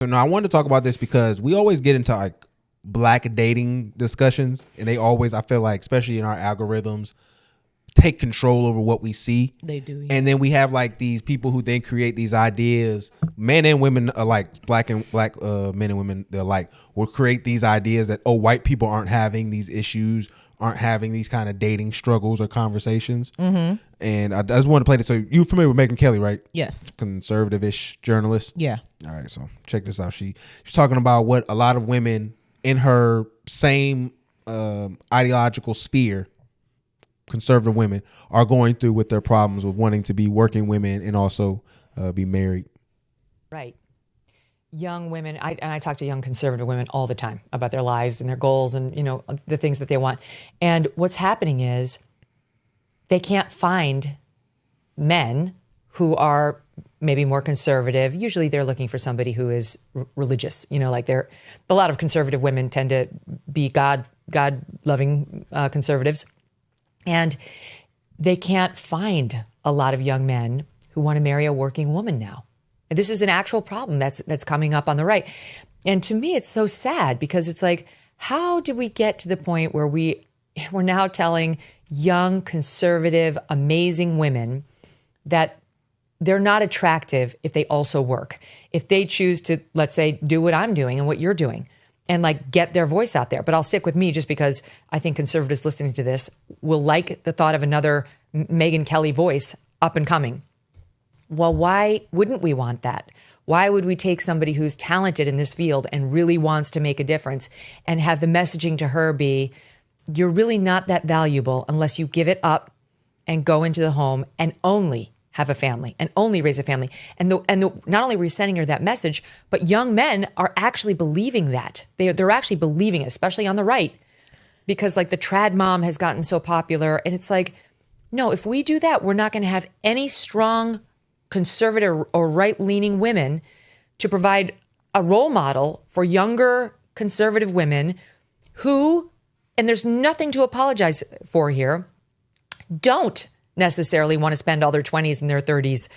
So now I wanted to talk about this because we always get into like black dating discussions, and they always, I feel like, especially in our algorithms, take control over what we see. They do. Yeah. And then we have like these people who then create these ideas, men and women alike, black men and women, they're like, will create these ideas that, oh, white people aren't having these issues, aren't having these kind of dating struggles or conversations. Mm-hmm. And I just wanted to play this. So you familiar with Megyn Kelly, right? Yes. Conservative-ish journalist. Yeah. All right, so check this out. She's talking about what a lot of women in her same ideological sphere, conservative women, are going through with their problems with wanting to be working women and also be married. Right. Young women, I talk to young conservative women all the time about their lives and their goals and, you know, the things that they want. And what's happening is they can't find men who are maybe more conservative. Usually they're looking for somebody who is religious, you know, like a lot of conservative women tend to be God-loving conservatives. And they can't find a lot of young men who want to marry a working woman now. And this is an actual problem that's coming up on the right. And to me, it's so sad because it's like, how did we get to the point where we're now telling young, conservative, amazing women that they're not attractive if they also work, if they choose to, let's say, do what I'm doing and what you're doing and like get their voice out there. But I'll stick with me just because I think conservatives listening to this will like the thought of another Megyn Kelly voice up and coming. Well, why wouldn't we want that? Why would we take somebody who's talented in this field and really wants to make a difference and have the messaging to her be, you're really not that valuable unless you give it up and go into the home and only have a family and only raise a family. And not only are we sending her that message, but young men are actually believing that. They're actually believing it, especially on the right, because like the trad mom has gotten so popular. And it's like, no, if we do that, we're not going to have any strong conservative or right-leaning women to provide a role model for younger conservative women who, and there's nothing to apologize for here, don't necessarily want to spend all their 20s and their 30s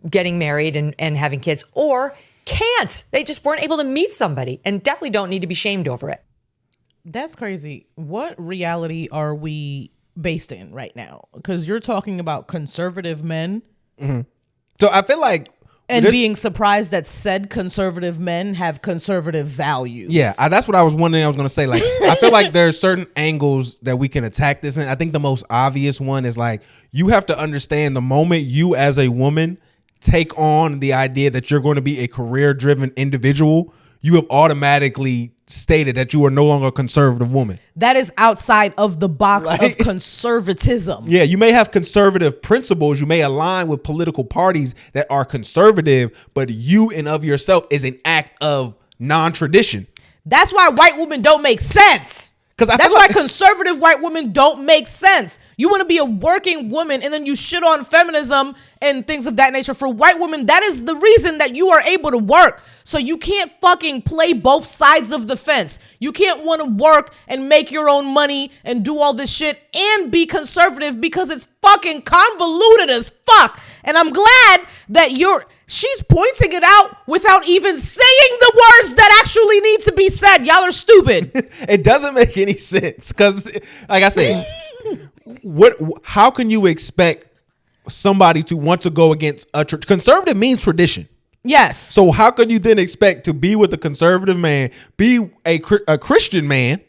getting married and having kids, or can't. They just weren't able to meet somebody and definitely don't need to be shamed over it. That's crazy. What reality are we based in right now? Because you're talking about conservative men. Mm-hmm. So I feel like, and being surprised that said conservative men have conservative values. Yeah, that's what I was wondering. I was going to say, like, I feel like there are certain angles that we can attack this in. I think the most obvious one is like, you have to understand the moment you as a woman take on the idea that you're going to be a career-driven individual, you have automatically stated that you are no longer a conservative woman. That is outside of the box of conservatism. Yeah, you may have conservative principles. You may align with political parties that are conservative, but you and of yourself is an act of non-tradition. That's why white women don't make sense. That's why conservative white women don't make sense. You want to be a working woman and then you shit on feminism and things of that nature. For white women, that is the reason that you are able to work. So you can't fucking play both sides of the fence. You can't want to work and make your own money and do all this shit and be conservative because it's fucking convoluted as fuck. And I'm glad that she's pointing it out without even saying the words that actually need to be said. Y'all are stupid. It doesn't make any sense because, like I said, how can you expect somebody to want to go against conservative means tradition? Yes. So how could you then expect to be with a conservative man, be a Christian man,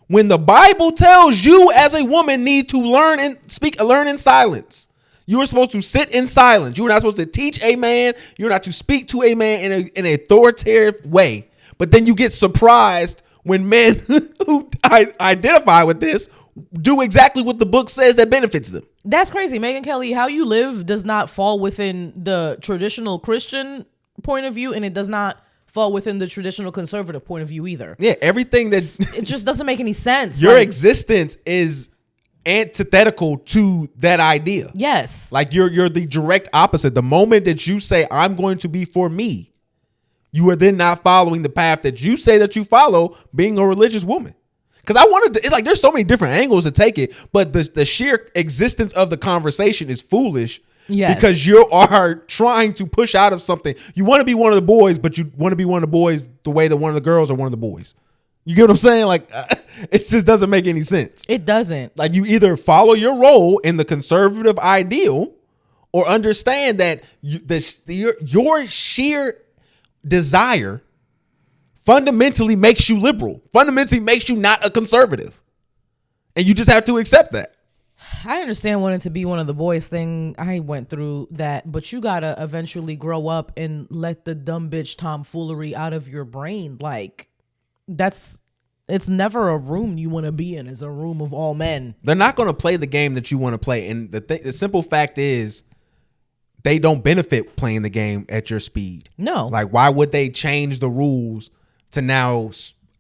when the Bible tells you as a woman need to learn in silence? You are supposed to sit in silence. You are not supposed to teach a man. You're not to speak to a man in an authoritative way. But then you get surprised when men who identify with this do exactly what the book says that benefits them. That's crazy. Megyn Kelly, how you live does not fall within the traditional Christian point of view, and it does not fall within the traditional conservative point of view either. Yeah, everything that it just doesn't make any sense. Your existence is antithetical to that idea. Yes. Like you're the direct opposite. The moment that you say I'm going to be for me, you are then not following the path that you say that you follow, being a religious woman. Because I wanted to, it's like there's so many different angles to take it, but the sheer existence of the conversation is foolish Yes. Because you are trying to push out of something. You want to be one of the boys, but you want to be one of the boys the way that one of the girls are one of the boys. You get what I'm saying? Like, it just doesn't make any sense. It doesn't. Like, you either follow your role in the conservative ideal or understand that your sheer desire fundamentally makes you liberal, fundamentally makes you not a conservative. And you just have to accept that. I understand wanting to be one of the boys thing. I went through that, but you gotta eventually grow up and let the dumb bitch tomfoolery out of your brain. Like, it's never a room you want to be in. It's a room of all men. They're not going to play the game that you want to play. And the simple fact is they don't benefit playing the game at your speed. No. Like, why would they change the rules to now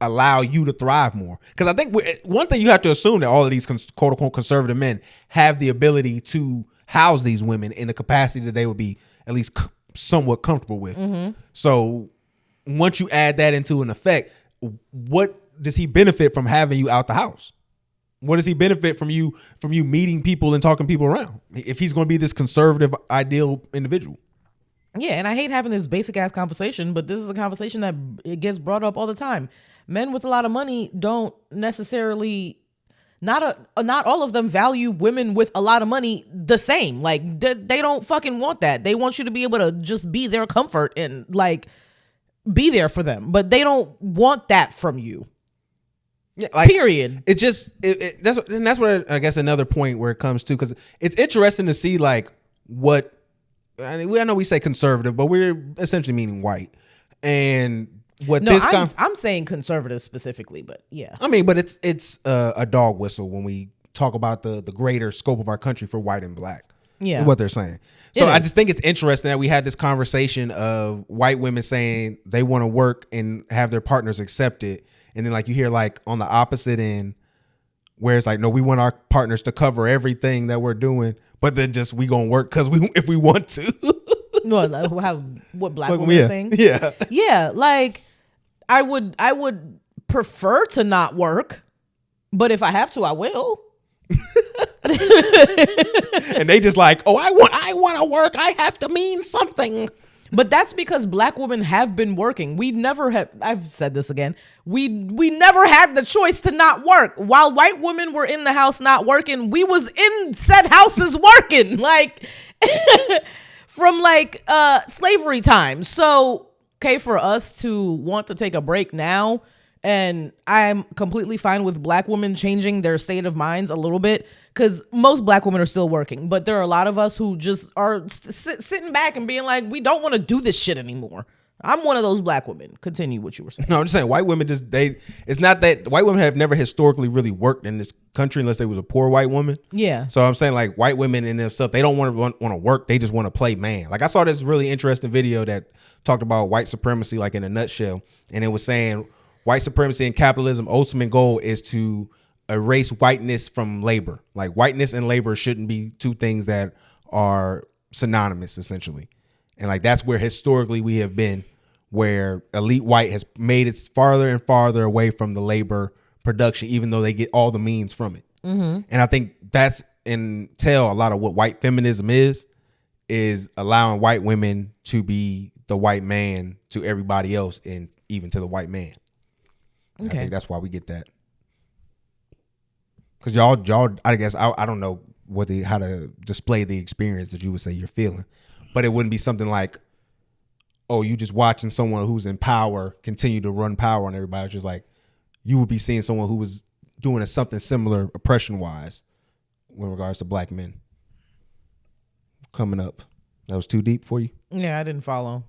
allow you to thrive more? Because I think one thing you have to assume that all of these quote unquote conservative men have the ability to house these women in a capacity that they would be at least somewhat comfortable with. Mm-hmm. So once you add that into an effect, what does he benefit from having you out the house? What does he benefit from you meeting people and talking people around if he's going to be this conservative ideal individual? Yeah, and I hate having this basic ass conversation, but this is a conversation that it gets brought up all the time. Men with a lot of money don't necessarily, not all of them value women with a lot of money the same. Like, they don't fucking want that. They want you to be able to just be their comfort and like be there for them, but they don't want that from you. Yeah, like, period. It just that's what I guess another point where it comes to, because it's interesting to see like what I know we say conservative, but we're essentially meaning white, and what no, this I'm saying conservative specifically, but yeah, I mean, but it's a dog whistle when we talk about the greater scope of our country for white and black. Yeah, what they're saying. So I just think it's interesting that we had this conversation of white women saying they want to work and have their partners accept it. And then like you hear like on the opposite end where it's like, no, we want our partners to cover everything that we're doing, but then just we gonna work because if we want to. Well, what black women are saying? Yeah. Yeah, like I would prefer to not work, but if I have to, I will. And they just like, oh, I want to work. I have to mean something. But that's because black women have been working. We never have. I've said this again. We never had the choice to not work. While white women were in the house not working, we was in said houses working, like from like slavery times. So okay, for us to want to take a break now, and I'm completely fine with black women changing their state of minds a little bit, because most black women are still working, but there are a lot of us who just are sitting back and being like, we don't want to do this shit anymore. I'm one of those black women. Continue what you were saying. No, I'm just saying white women it's not that white women have never historically really worked in this country unless they was a poor white woman. Yeah. So I'm saying like white women in themselves, they don't want to work. They just want to play man. Like I saw this really interesting video that talked about white supremacy, like in a nutshell. And it was saying white supremacy and capitalism ultimate goal is to erase whiteness from labor. Like whiteness and labor shouldn't be two things that are synonymous essentially. And like, that's where historically we have been, where elite white has made it farther and farther away from the labor production, even though they get all the means from it. Mm-hmm. And I think that's entail a lot of what white feminism is allowing white women to be the white man to everybody else and even to the white man. Okay. I think that's why we get that. Because y'all, I guess, I don't know how to display the experience that you would say you're feeling, but it wouldn't be something like, oh, you just watching someone who's in power continue to run power on everybody. It's just like you would be seeing someone who was doing something similar oppression wise with regards to black men. Coming up. That was too deep for you? Yeah, I didn't follow.